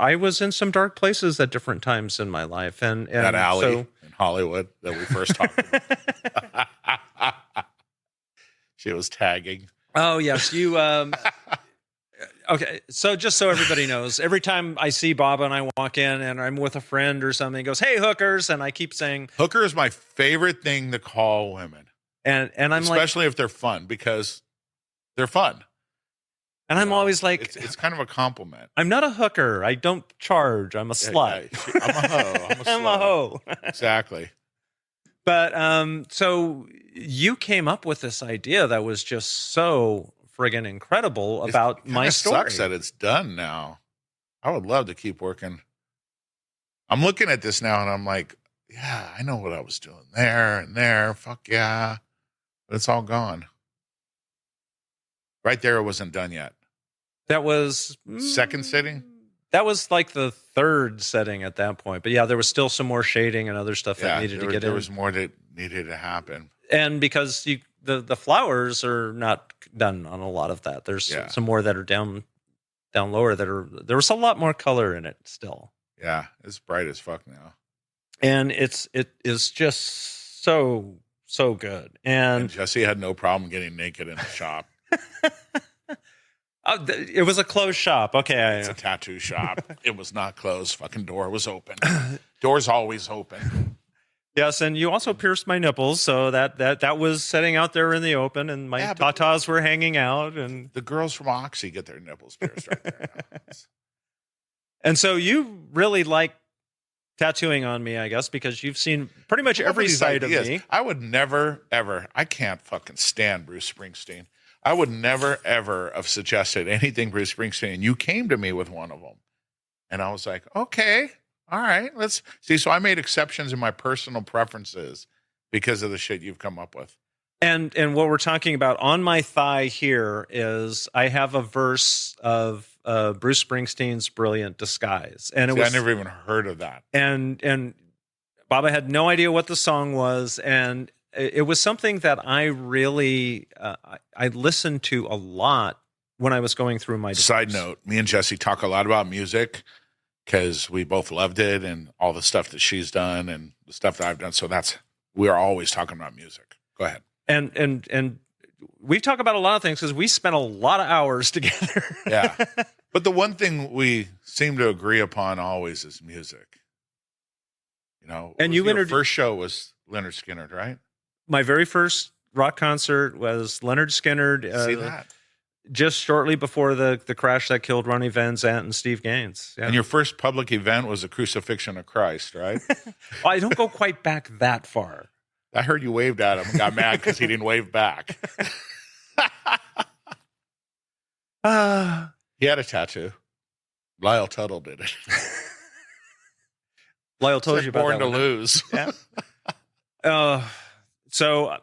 I was in some dark places at different times in my life, and that alley in Hollywood that we first talked about. She was tagging. Oh yes, you. Okay, so just so everybody knows, every time I see Baba and I walk in and I'm with a friend or something, he goes, "Hey, hookers," and I keep saying, "Hooker" is my favorite thing to call women, and I'm especially if they're fun, because they're fun. And I'm always like, it's kind of a compliment. I'm not a hooker. I don't charge. I'm a slut. Yeah, I'm a hoe. I'm a slut. I'm a hoe. Exactly. But so you came up with this idea that was just so friggin' incredible about my story. It sucks that it's done now. I would love to keep working. I'm looking at this now and I'm like, yeah, I know what I was doing there and there. Fuck yeah. But it's all gone. Right there, it wasn't done yet. That was second sitting? That was like the third setting at that point. But yeah, there was still some more shading and other stuff that needed to get in. There was more that needed to happen. And because the flowers are not done on a lot of that. There's some more that are down lower there was a lot more color in it still. Yeah, it's bright as fuck now. And it is just so good. And Jessie had no problem getting naked in the shop. It was a closed shop. Okay. It's a tattoo shop. It was not closed. Fucking door was open. Door's always open. Yes, and you also pierced my nipples, so that was sitting out there in the open, and my tatas were hanging out. And the girls from Oxy get their nipples pierced right there now. And so you really like tattooing on me, I guess, because you've seen pretty much every side of me. I would never, ever, I can't fucking stand Bruce Springsteen. I would never, ever have suggested anything Bruce Springsteen. And you came to me with one of them. And I was like, okay, all right, let's see. So I made exceptions in my personal preferences because of the shit you've come up with. And what we're talking about on my thigh here is I have a verse of Bruce Springsteen's Brilliant Disguise. And I never even heard of that. And Baba had no idea what the song was. And it was something that I really, I listened to a lot when I was going through my divorce. Side note, me and Jessie talk a lot about music because we both loved it and all the stuff that she's done and the stuff that I've done. So we're always talking about music. Go ahead. And we talk about a lot of things because we spent a lot of hours together. Yeah. But the one thing we seem to agree upon always is music. You know, and your first show was Leonard Skinner, right? My very first rock concert was Leonard Skinner. See that? Just shortly before the crash that killed Ronnie Van Zant and Steve Gaines. Yeah. And your first public event was the Crucifixion of Christ, right? Well, I don't go quite back that far. I heard you waved at him and got mad because he didn't wave back. He had a tattoo. Lyle Tuttle did it. Lyle told you about Born that to Lose. Yeah. So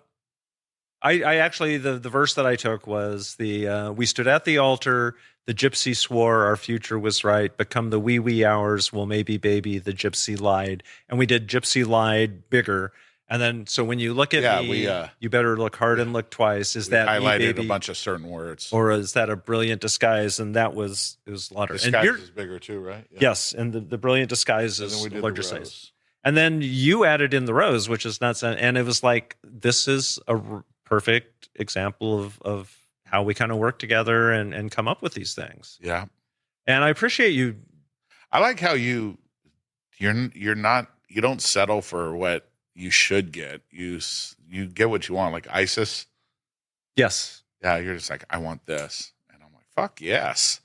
I actually, the verse that I took was we stood at the altar, the gypsy swore our future was right, become the wee hours, well, maybe baby, the gypsy lied. And we did gypsy lied bigger. And then, so when you look at me, you better look hard and look twice. Is that highlighted baby, a bunch of certain words, or is that a Brilliant Disguise? And it was louder. Disguise is bigger too, right? Yeah. Yes, and the Brilliant Disguise is the larger size. And then you added in the rose, which is nuts. And it was like, this is a perfect example of how we kind of work together and come up with these things. Yeah. And I appreciate you. I like how you don't settle for what you should get. You get what you want, like ISIS. Yes. Yeah, you're just like, I want this. And I'm like, fuck yes.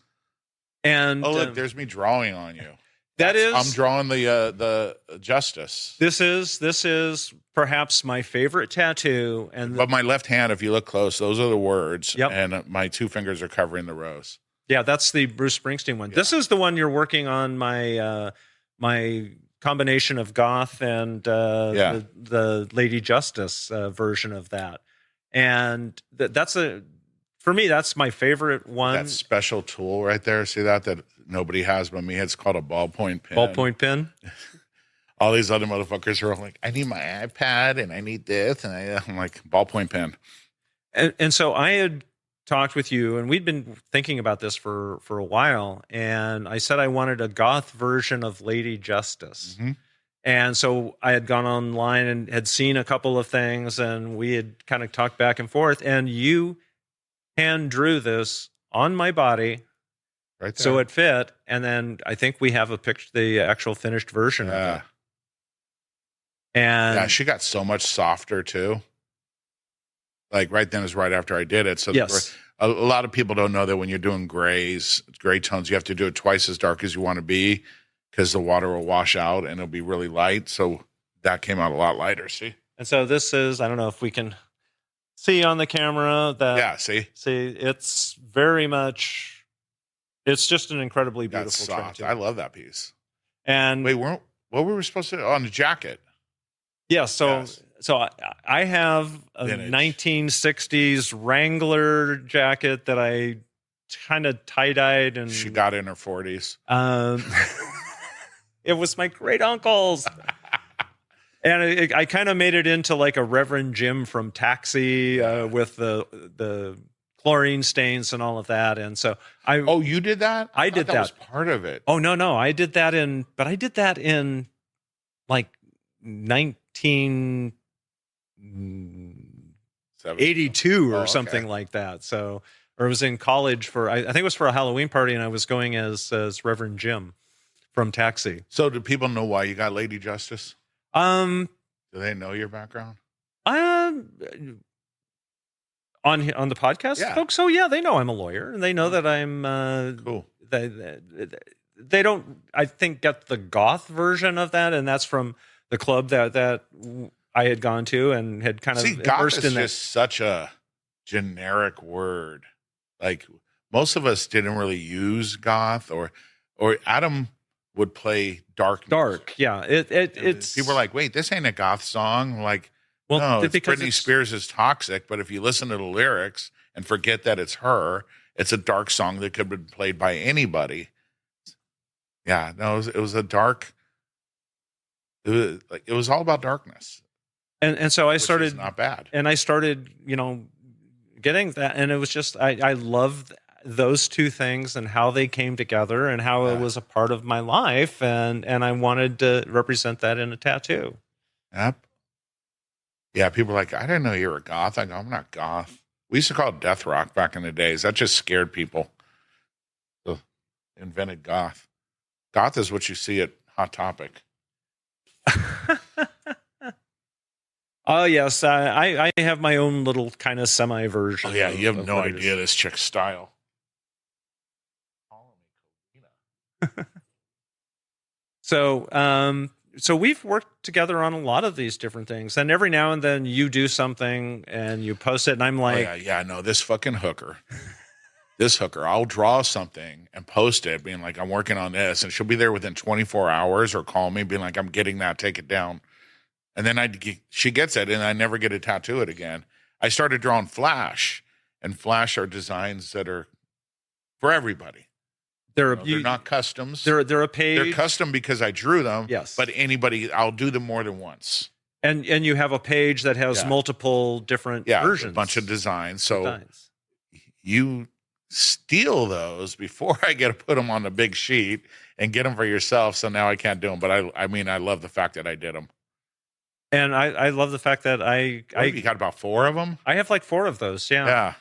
And look, there's me drawing on you. I'm drawing the justice. This is perhaps my favorite tattoo. But my left hand, if you look close, those are the words. Yep. And my two fingers are covering the rose. Yeah, that's the Bruce Springsteen one. Yeah. This is the one you're working on, my combination of Goth and the Lady Justice version of that. And for me, that's my favorite one. That special tool right there. See that nobody has but me. It's called a ballpoint pen. Ballpoint pen? All these other motherfuckers are like, I need my iPad and I need this. And I'm like, ballpoint pen. And so I had talked with you, and we'd been thinking about this for a while, and I said I wanted a goth version of Lady Justice. Mm-hmm. And so I had gone online and had seen a couple of things, and we had kind of talked back and forth, and you hand drew this on my body. Right there. So it fit, and then I think we have the actual finished version of it. And yeah, she got so much softer too. Like right then is right after I did it. So yes. a lot of people don't know that when you're doing gray tones, you have to do it twice as dark as you want to be, because the water will wash out and it'll be really light. So that came out a lot lighter. See? And so this is, I don't know if we can see on the camera that. Yeah, see, it's very much, it's just an incredibly beautiful soft. track. I love that piece. And wait, what were we supposed to do on the jacket? Yeah, so I have a Vintage. 1960s Wrangler jacket that I kind of tie-dyed, and She got in her 40s. It was my great uncle's. And I kind of made it into like a Reverend Jim from Taxi with the chlorine stains and all of that. And so you did that? I did that. That was part of it. Oh, no. I did that in like 1982 or something like that. So, or it was in college I think it was for a Halloween party, and I was going as Reverend Jim from Taxi. So do people know why you got Lady Justice? Do they know your background? On the podcast, folks. So yeah, they know I'm a lawyer, and they know that I'm cool. They don't, I think, get the goth version of that, and that's from the club that I had gone to and had kind of goth is just such a generic word. Like most of us didn't really use goth, or Adam would play dark. Yeah. It's people are like, wait, this ain't a goth song. I'm like, well, no, because Britney Spears is toxic, but if you listen to the lyrics and forget that it's her, it's a dark song that could have been played by anybody. Yeah, no, it was a dark. It was all about darkness, and so I started not bad, and I started getting that, and it was just I loved those two things and how they came together and how it was a part of my life, and I wanted to represent that in a tattoo. Yep. Yeah, people are like, I didn't know you were a goth. I go, I'm not goth. We used to call it death rock back in the days. That just scared people. So invented goth. Goth is what you see at Hot Topic. Oh, yes. I have my own little kind of semi version. Oh, yeah. You have no idea this chick's style. So we've worked together on a lot of these different things. And every now and then you do something and you post it, and I'm like, no, this fucking hooker. This hooker, I'll draw something and post it being like, I'm working on this, and she'll be there within 24 hours or call me being like, I'm getting that, take it down. And then she gets it, and I never get to tattoo it again. I started drawing Flash, and Flash are designs that are for everybody. They're not customs. They're a page. They're custom because I drew them. Yes. But I'll do them more than once. And you have a page that has multiple different versions. A bunch of designs. So you steal those before I get to put them on the big sheet and get them for yourself. So now I can't do them. But I love the fact that I did them. And I love the fact that you got about 4 of them? I have like 4 of those. Yeah. Yeah.